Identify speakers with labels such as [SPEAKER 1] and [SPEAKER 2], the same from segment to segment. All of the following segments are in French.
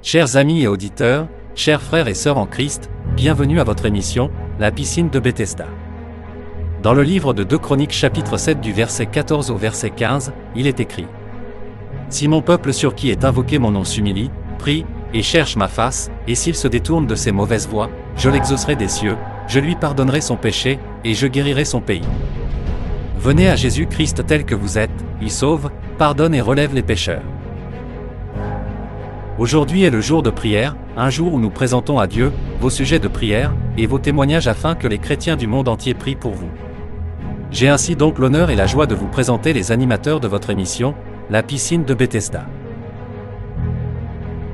[SPEAKER 1] Chers amis et auditeurs, chers frères et sœurs en Christ, bienvenue à votre émission, La piscine de Bethesda. Dans le livre de 2 Chroniques chapitre 7 du verset 14 au verset 15, il est écrit : Si mon peuple sur qui est invoqué mon nom s'humilie, prie, et cherche ma face, et s'il se détourne de ses mauvaises voies, je l'exaucerai des cieux, je lui pardonnerai son péché, et je guérirai son pays. Venez à Jésus-Christ tel que vous êtes, il sauve, pardonne et relève les pécheurs. Aujourd'hui est le jour de prière, un jour où nous présentons à Dieu vos sujets de prière et vos témoignages afin que les chrétiens du monde entier prient pour vous. J'ai ainsi donc l'honneur et la joie de vous présenter les animateurs de votre émission, La piscine de Bethesda.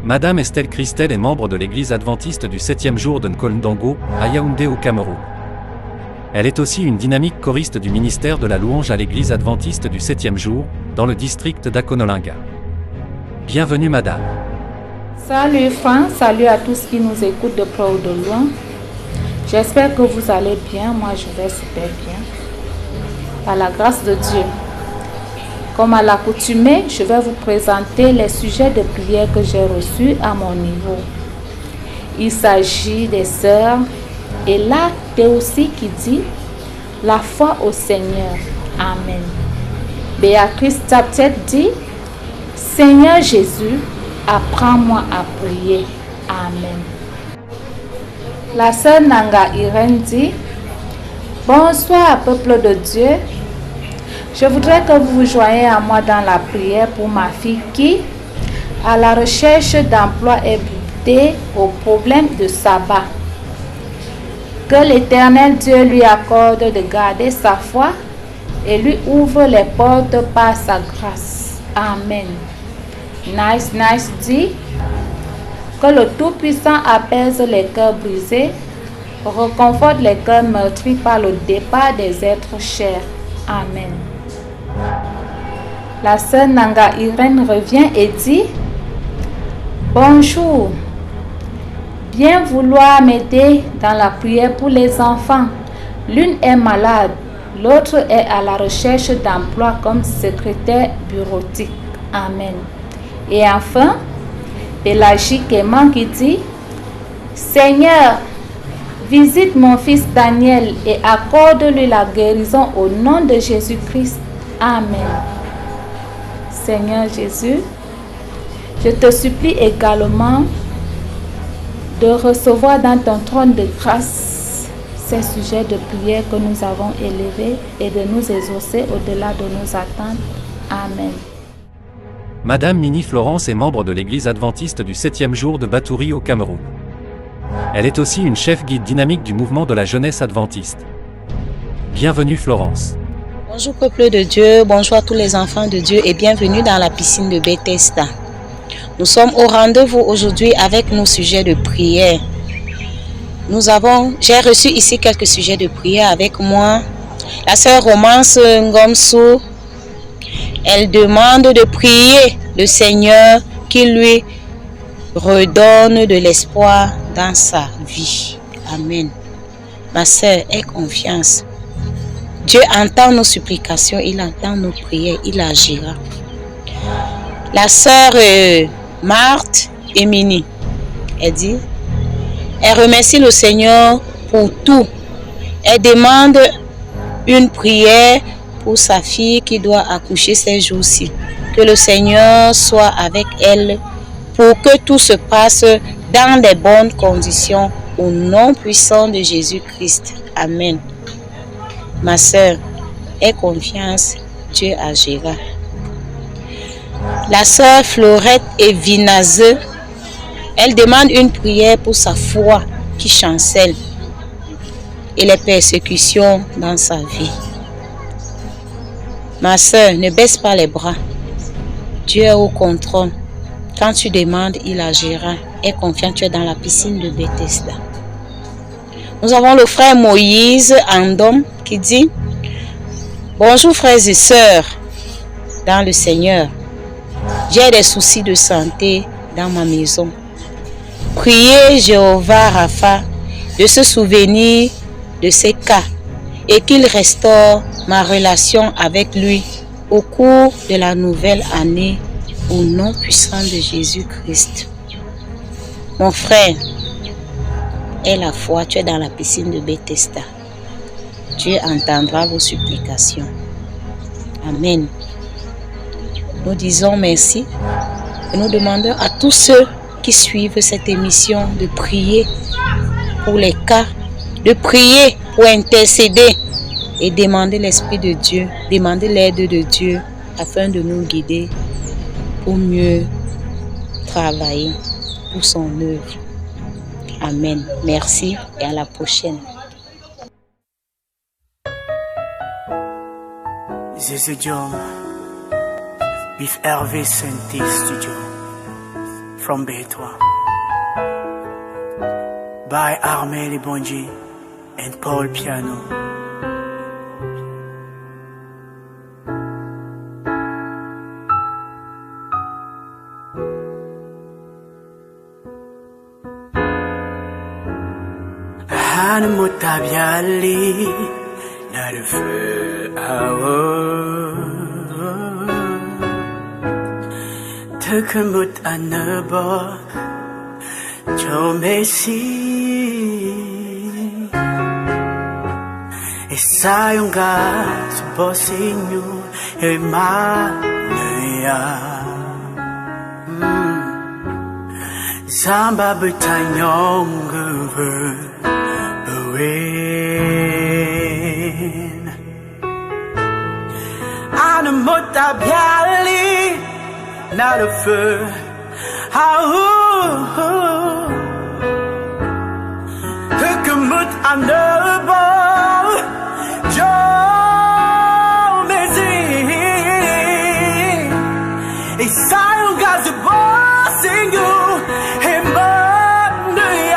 [SPEAKER 1] Madame Estelle Christel est membre de l'église adventiste du 7e jour de Nkolndongo, à Yaoundé au Cameroun. Elle est aussi une dynamique choriste du ministère de la louange à l'église adventiste du 7e jour, dans le district d'Akonolinga. Bienvenue Madame.
[SPEAKER 2] Salut Franck, salut à tous qui nous écoutent de près ou de loin. J'espère que vous allez bien, moi je vais super bien. Par la grâce de Dieu. Comme à l'accoutumée, je vais vous présenter les sujets de prière que j'ai reçus à mon niveau. Il s'agit des sœurs et là, Théosie qui dit « La foi au Seigneur. Amen ». Béatrice Taptet dit « Seigneur Jésus, apprends-moi à prier. Amen ». La sœur Nanga Irène dit « Bonsoir peuple de Dieu. Je voudrais que vous vous joigniez à moi dans la prière pour ma fille qui, à la recherche d'emploi, est butée au problème de sabbat. Que l'Éternel Dieu lui accorde de garder sa foi et lui ouvre les portes par sa grâce. Amen. Nice dit que le Tout-Puissant apaise les cœurs brisés, reconforte les cœurs meurtris par le départ des êtres chers. Amen. La sœur Nanga Irène revient et dit « Bonjour, bien vouloir m'aider dans la prière pour les enfants. L'une est malade, l'autre est à la recherche d'emploi comme secrétaire bureautique. Amen. » Et enfin, Pélagie Kéman qui dit « Seigneur, visite mon fils Daniel et accorde-lui la guérison au nom de Jésus-Christ. Amen. » Seigneur Jésus, je te supplie également de recevoir dans ton trône de grâce ces sujets de prière que nous avons élevés et de nous exaucer au-delà de nos attentes. Amen.
[SPEAKER 1] Madame Nini Florence est membre de l'église adventiste du 7e jour de Batouri au Cameroun. Elle est aussi une chef guide dynamique du mouvement de la jeunesse adventiste. Bienvenue Florence.
[SPEAKER 3] Bonjour peuple de Dieu, bonjour à tous les enfants de Dieu et bienvenue dans la piscine de Bethesda. Nous sommes au rendez-vous aujourd'hui avec nos sujets de prière. J'ai reçu ici quelques sujets de prière avec moi. La sœur Romance Ngomsou, elle demande de prier le Seigneur qui lui redonne de l'espoir dans sa vie. Amen. Ma sœur, aie confiance. Dieu entend nos supplications, il entend nos prières, il agira. La sœur Marthe Émilie, elle dit, elle remercie le Seigneur pour tout. Elle demande une prière pour sa fille qui doit accoucher ces jours-ci. Que le Seigneur soit avec elle pour que tout se passe dans les bonnes conditions au nom puissant de Jésus-Christ. Amen. Ma sœur, aie confiance, Dieu agira. La sœur Florette Evinazeux, elle demande une prière pour sa foi qui chancelle et les persécutions dans sa vie. Ma sœur, ne baisse pas les bras. Dieu est au contrôle. Quand tu demandes, il agira. Aie confiance, tu es dans la piscine de Bethesda. Nous avons le frère Moïse Andom qui dit « Bonjour frères et sœurs dans le Seigneur. J'ai des soucis de santé dans ma maison. Priez Jéhovah Rapha de se souvenir de ces cas et qu'il restaure ma relation avec lui au cours de la nouvelle année au nom puissant de Jésus-Christ. Mon frère, aie la foi, tu es dans la piscine de Bethesda. Dieu entendra vos supplications. Amen. Nous disons merci et nous demandons à tous ceux qui suivent cette émission de prier pour les cas, de prier pour intercéder et demander l'Esprit de Dieu, demander l'aide de Dieu afin de nous guider pour mieux travailler pour son œuvre. Amen. Merci et à la prochaine.
[SPEAKER 4] Jésus Diom with Hervé Senti Studio from Bétois by Armel Bonji and Paul Piano. Hanmutabiali 나를 득은 못안 넣어 조메시 사용가 수보신유 일마느야 삼밥을 탄 연급을 나는 못다 별리 나를 풀 아우 그 못안 넓어 좀이지 이 사용 가수 버싱구 힘버느야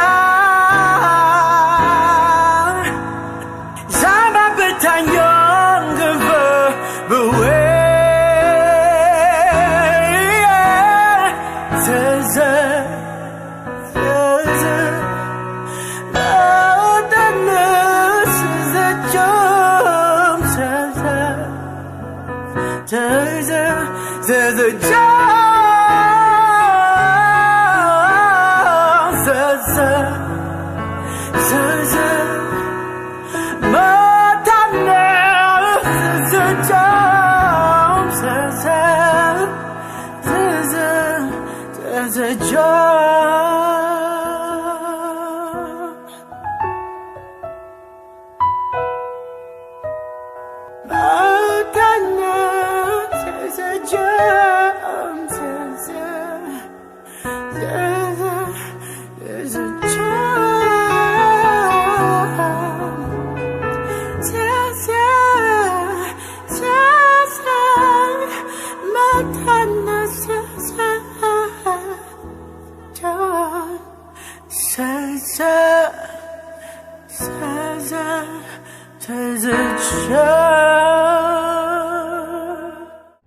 [SPEAKER 4] 잠밥을 탄 연급을 There's a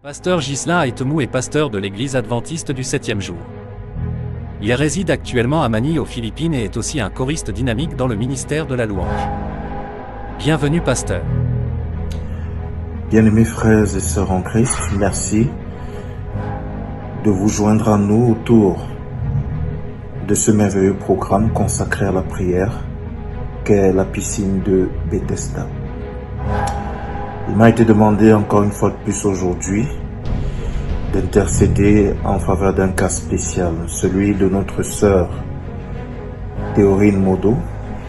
[SPEAKER 1] Pasteur Ghislain Aitemou est pasteur de l'église adventiste du 7e jour. Il réside actuellement à Manille aux Philippines et est aussi un choriste dynamique dans le ministère de la louange. Bienvenue pasteur.
[SPEAKER 5] Bien-aimés frères et sœurs en Christ, merci de vous joindre à nous autour de ce merveilleux programme consacré à la prière qu'est la piscine de Bethesda. Il m'a été demandé encore une fois de plus aujourd'hui d'intercéder en faveur d'un cas spécial, celui de notre sœur Théorine Modo,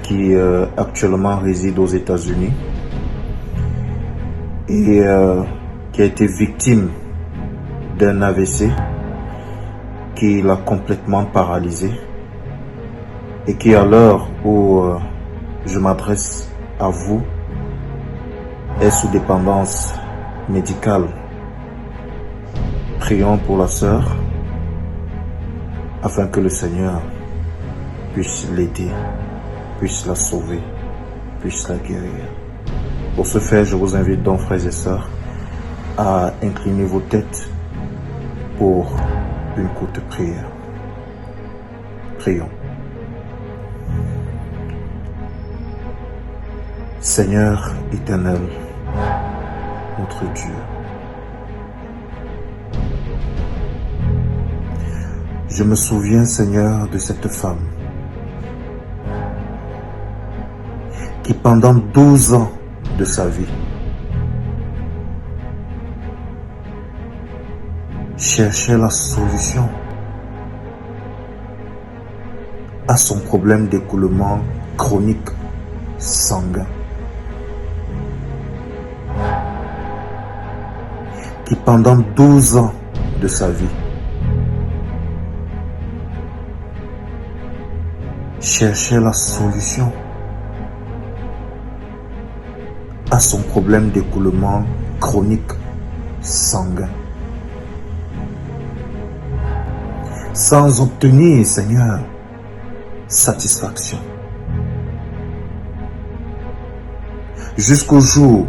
[SPEAKER 5] qui actuellement réside aux États-Unis et qui a été victime d'un AVC qui l'a complètement paralysée et qui, à l'heure où je m'adresse à vous, est sous dépendance médicale. Prions pour la sœur afin que le Seigneur puisse l'aider, puisse la sauver, puisse la guérir. Pour ce faire, je vous invite donc, frères et sœurs, à incliner vos têtes pour une courte prière. Prions. Seigneur éternel, notre Dieu, Je me souviens, Seigneur, de cette femme qui pendant 12 ans de sa vie cherchait la solution à son problème d'écoulement chronique sanguin, qui pendant 12 ans de sa vie cherchait la solution à son problème d'écoulement chronique sanguin, sans obtenir, Seigneur, satisfaction. Jusqu'au jour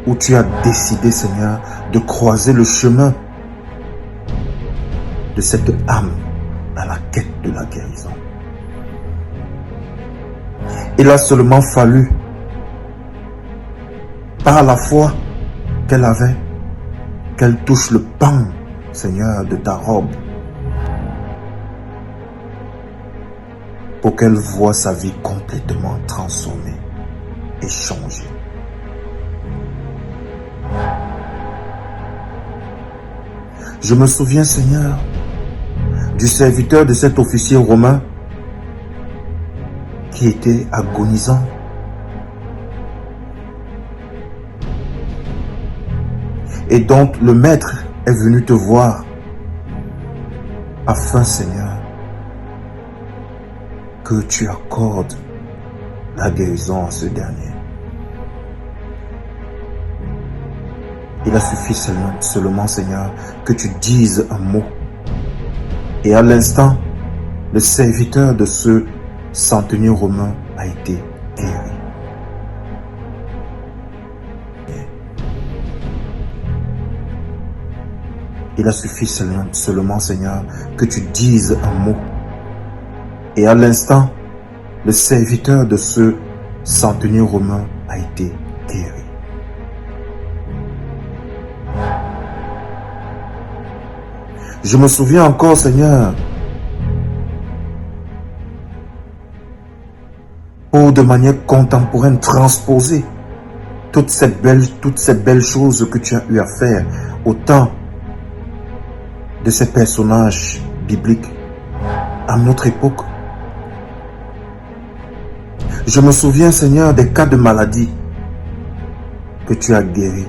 [SPEAKER 5] où tu as décidé, Seigneur, de croiser le chemin de cette âme à la quête de la guérison. Il a seulement fallu, par la foi qu'elle avait, qu'elle touche le pan, Seigneur, de ta robe, pour qu'elle voie sa vie complètement transformée et changée. Je me souviens, Seigneur, du serviteur de cet officier romain qui était agonisant. Et donc le maître est venu te voir afin, Seigneur, que tu accordes la guérison à ce dernier. Il a suffi seulement, Seigneur, que tu dises un mot. Et à l'instant, le serviteur de ce centenier romain a été guéri. Il a suffi seulement, Seigneur, que tu dises un mot. Et à l'instant, le serviteur de ce centenier romain a été guéri. Je me souviens encore, Seigneur, pour de manière contemporaine transposer toutes ces belles choses que tu as eu à faire au temps de ces personnages bibliques à notre époque. Je me souviens, Seigneur, des cas de maladie que tu as guéris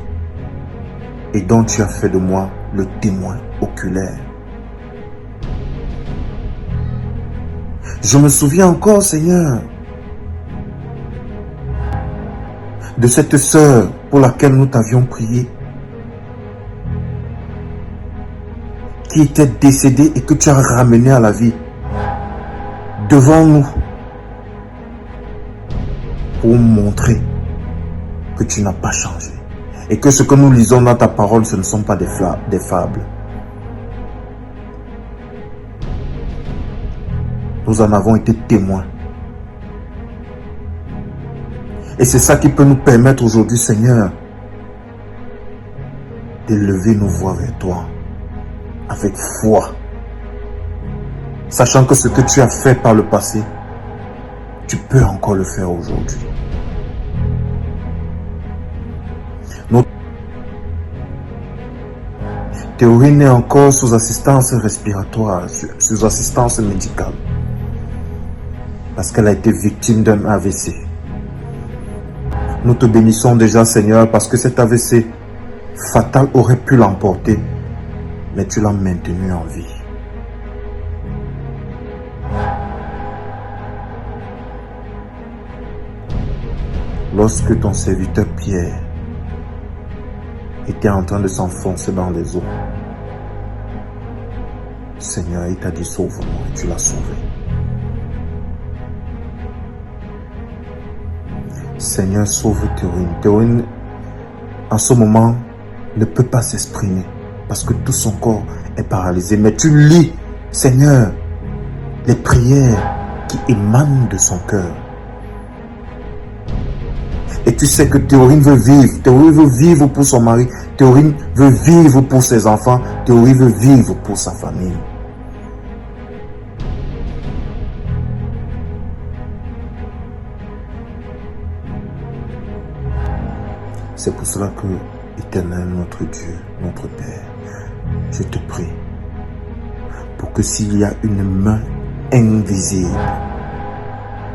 [SPEAKER 5] et dont tu as fait de moi le témoin oculaire. Je me souviens encore, Seigneur, de cette sœur pour laquelle nous t'avions prié, qui était décédée et que tu as ramenée à la vie devant nous pour montrer que tu n'as pas changé et que ce que nous lisons dans ta parole, ce ne sont pas des fables. Nous en avons été témoins. Et c'est ça qui peut nous permettre aujourd'hui, Seigneur, d'élever nos voix vers toi avec foi, sachant que ce que tu as fait par le passé, tu peux encore le faire aujourd'hui. Notre Théorine est encore sous assistance respiratoire, sous assistance médicale, parce qu'elle a été victime d'un AVC. Nous te bénissons déjà, Seigneur, parce que cet AVC fatal aurait pu l'emporter, mais tu l'as maintenu en vie. Lorsque ton serviteur Pierre était en train de s'enfoncer dans les eaux, Seigneur, il t'a dit sauve-moi et tu l'as sauvé. Seigneur, sauve Théorine. Théorine, en ce moment, ne peut pas s'exprimer parce que tout son corps est paralysé. Mais tu lis, Seigneur, les prières qui émanent de son cœur. Et tu sais que Théorine veut vivre. Théorine veut vivre pour son mari. Théorine veut vivre pour ses enfants. Théorine veut vivre pour sa famille. C'est pour cela que, Éternel, notre Dieu, notre Père, je te prie pour que s'il y a une main invisible,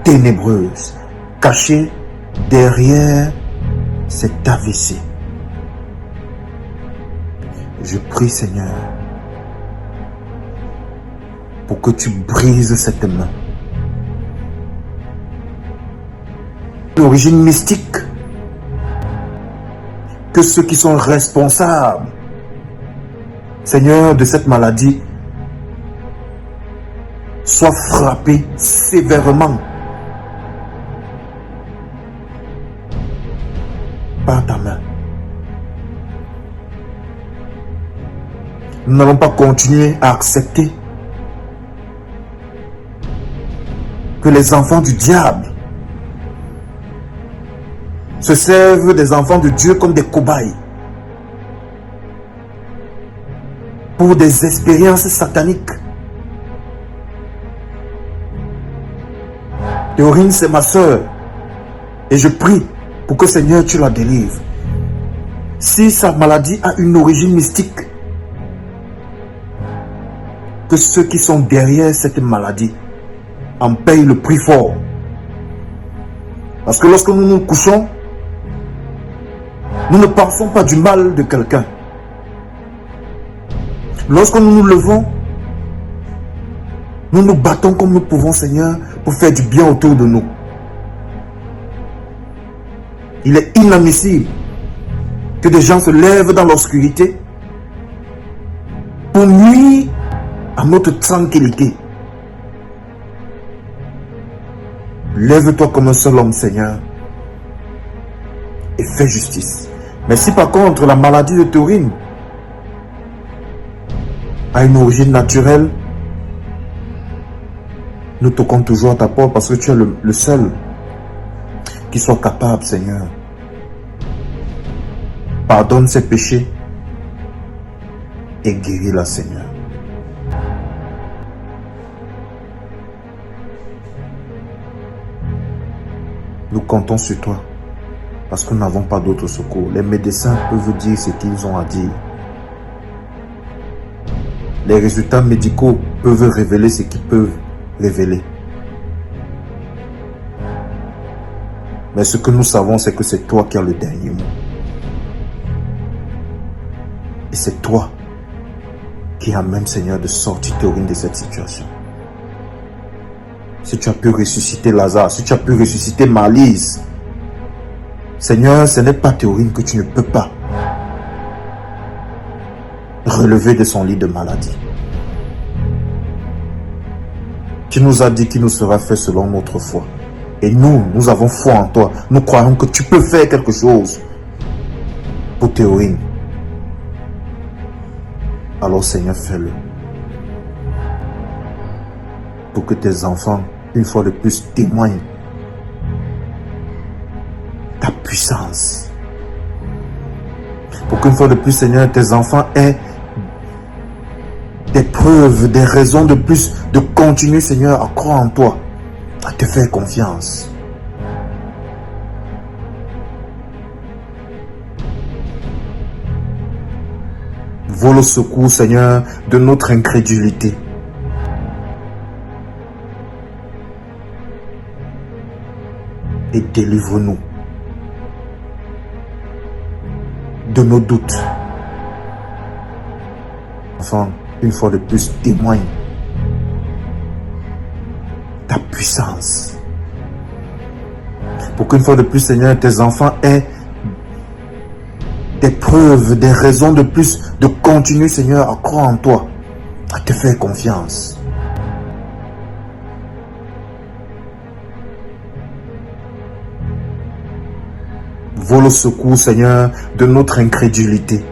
[SPEAKER 5] ténébreuse, cachée derrière cet AVC, je prie, Seigneur, pour que tu brises cette main. L'origine mystique, que ceux qui sont responsables, Seigneur, de cette maladie, soient frappés sévèrement par ta main. Nous n'allons pas continuer à accepter que les enfants du diable se servent des enfants de Dieu comme des cobayes pour des expériences sataniques. Théorine, c'est ma soeur, et je prie pour que, Seigneur, tu la délivres. Si sa maladie a une origine mystique, que ceux qui sont derrière cette maladie en payent le prix fort. Parce que lorsque nous nous couchons, nous ne pensons pas du mal de quelqu'un. Lorsque nous nous levons, nous nous battons comme nous pouvons, Seigneur, pour faire du bien autour de nous. Il est inadmissible que des gens se lèvent dans l'obscurité pour nuire à notre tranquillité. Lève-toi comme un seul homme, Seigneur, et fais justice. Mais si par contre la maladie de Théorine a une origine naturelle, nous toquons toujours à ta porte parce que tu es le seul qui soit capable, Seigneur. Pardonne ses péchés et guéris-la, Seigneur. Nous comptons sur toi parce que nous n'avons pas d'autre secours. Les médecins peuvent dire ce qu'ils ont à dire. Les résultats médicaux peuvent révéler ce qu'ils peuvent révéler. Mais ce que nous savons, c'est que c'est toi qui as le dernier mot. Et c'est toi qui amène, Seigneur, de sortir Théorine de cette situation. Si tu as pu ressusciter Lazare, si tu as pu ressusciter Marlise, Seigneur, ce n'est pas Théorine que tu ne peux pas relever de son lit de maladie. Tu nous as dit qu'il nous sera fait selon notre foi. Et nous avons foi en toi. Nous croyons que tu peux faire quelque chose pour Théorine. Alors, Seigneur, fais-le. Pour que tes enfants, une fois de plus, témoignent ta puissance. Pour qu'une fois de plus, Seigneur, tes enfants aient des preuves, des raisons de plus de continuer, Seigneur, à croire en toi, à te faire confiance. Vole au secours, Seigneur, de notre incrédulité. Et délivre-nous de nos doutes. Enfin, une fois de plus, témoigne ta puissance. Pour qu'une fois de plus, Seigneur, tes enfants aient des preuves, des raisons de plus de continuer, Seigneur, à croire en toi, à te faire confiance. Vole au secours, Seigneur, de notre incrédulité.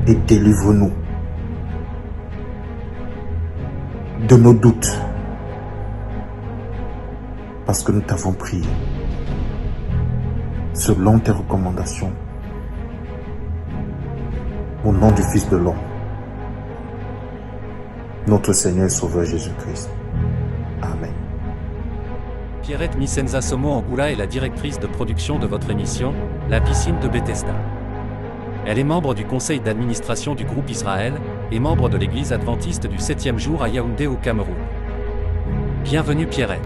[SPEAKER 5] Et délivre-nous de nos doutes. Parce que nous t'avons prié. Selon tes recommandations. Au nom du Fils de l'homme. Notre Seigneur et Sauveur Jésus-Christ. Amen.
[SPEAKER 1] Pierrette Misenza Somo Angoula est la directrice de production de votre émission, La Piscine de Bethesda. Elle est membre du conseil d'administration du groupe Israël et membre de l'église adventiste du 7e jour à Yaoundé au Cameroun. Bienvenue Pierrette.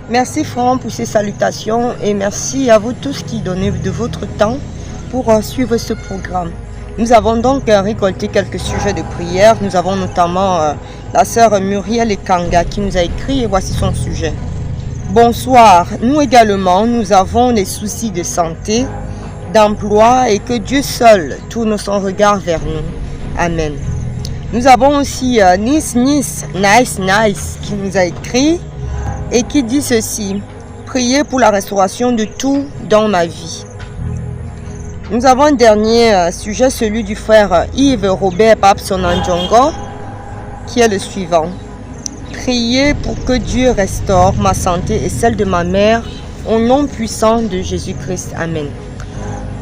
[SPEAKER 6] Merci Franck pour ces salutations et merci à vous tous qui donnez de votre temps pour suivre ce programme. Nous avons donc récolté quelques sujets de prière. Nous avons notamment la sœur Muriel Ekanga qui nous a écrit et voici son sujet. Bonsoir, nous également, nous avons des soucis de santé, d'emploi et que Dieu seul tourne son regard vers nous. Amen. Nous avons aussi Nice qui nous a écrit et qui dit ceci. Priez pour la restauration de tout dans ma vie. Nous avons un dernier sujet, celui du frère Yves Robert Papsonandjongo, qui est le suivant. Priez pour que Dieu restaure ma santé et celle de ma mère au nom puissant de Jésus-Christ. Amen.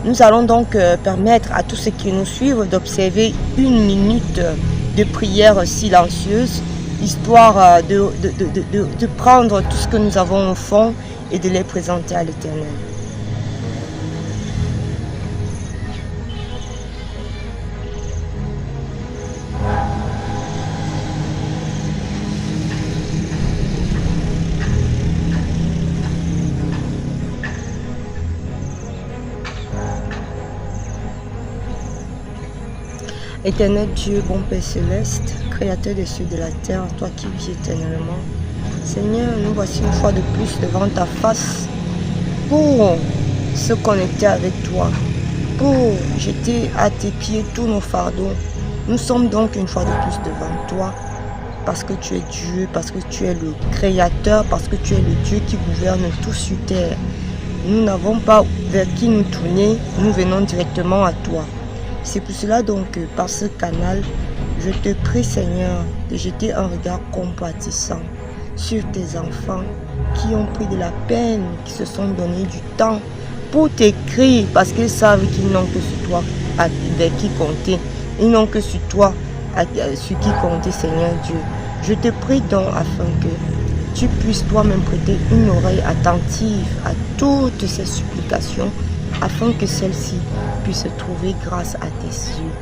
[SPEAKER 6] Nous allons donc permettre à tous ceux qui nous suivent d'observer 1 minute de prière silencieuse, histoire de prendre tout ce que nous avons au fond et de les présenter à l'Éternel. Éternel Dieu, bon Père céleste, Créateur des cieux et de la terre, toi qui vis éternellement. Seigneur, nous voici une fois de plus devant ta face pour se connecter avec toi, pour jeter à tes pieds tous nos fardeaux. Nous sommes donc une fois de plus devant toi parce que tu es Dieu, parce que tu es le Créateur, parce que tu es le Dieu qui gouverne tout sur terre. Nous n'avons pas vers qui nous tourner, nous venons directement à toi. C'est pour cela donc par ce canal, je te prie Seigneur de jeter un regard compatissant sur tes enfants qui ont pris de la peine, qui se sont donné du temps pour t'écrire parce qu'ils savent qu'ils n'ont que sur toi avec qui compter. Ils n'ont que sur toi sur qui compter Seigneur Dieu. Je te prie donc afin que tu puisses toi-même prêter une oreille attentive à toutes ces supplications afin que celle-ci puisse trouver grâce à tes yeux.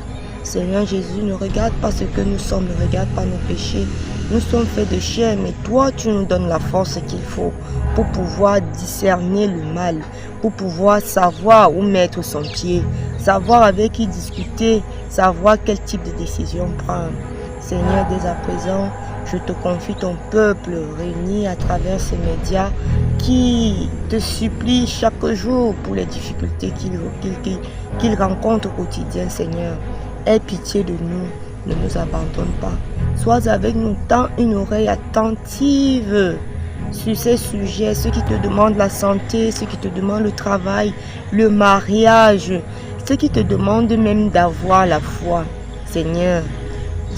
[SPEAKER 6] Seigneur Jésus, ne regarde pas ce que nous sommes, ne regarde pas nos péchés. Nous sommes faits de chair, mais toi, tu nous donnes la force qu'il faut pour pouvoir discerner le mal, pour pouvoir savoir où mettre son pied, savoir avec qui discuter, savoir quel type de décision prendre. Seigneur, dès à présent, je te confie ton peuple réuni à travers ces médias qui te supplie chaque jour pour les difficultés qu'ils rencontrent au quotidien, Seigneur. Aie pitié de nous, ne nous abandonne pas. Sois avec nous, tends une oreille attentive sur ces sujets, ceux qui te demandent la santé, ceux qui te demandent le travail, le mariage, ceux qui te demandent même d'avoir la foi. Seigneur,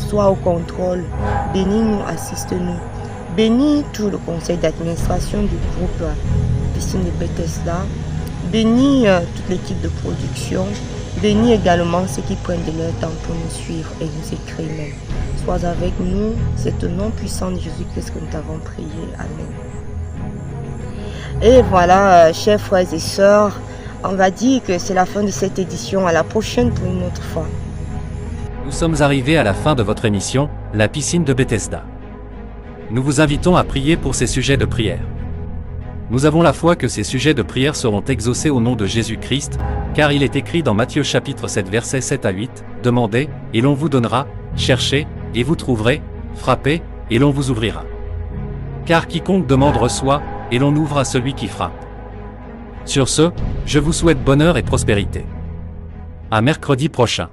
[SPEAKER 6] sois au contrôle, bénis-nous, assiste-nous. Bénis tout le conseil d'administration du groupe Piscine de Bethesda. Bénis toute l'équipe de production. Bénis également ceux qui prennent de leur temps pour nous suivre et nous écrire même. Sois avec nous, c'est au nom puissant de Jésus-Christ que nous t'avons prié. Amen. Et voilà, chers frères et sœurs, on va dire que c'est la fin de cette édition. À la prochaine pour une autre fois.
[SPEAKER 1] Nous sommes arrivés à la fin de votre émission, La Piscine de Bethesda. Nous vous invitons à prier pour ces sujets de prière. Nous avons la foi que ces sujets de prière seront exaucés au nom de Jésus-Christ, car il est écrit dans Matthieu chapitre 7 versets 7 à 8, « Demandez, et l'on vous donnera, cherchez, et vous trouverez, frappez, et l'on vous ouvrira. Car quiconque demande reçoit, et l'on ouvre à celui qui frappe. » Sur ce, je vous souhaite bonheur et prospérité. À mercredi prochain.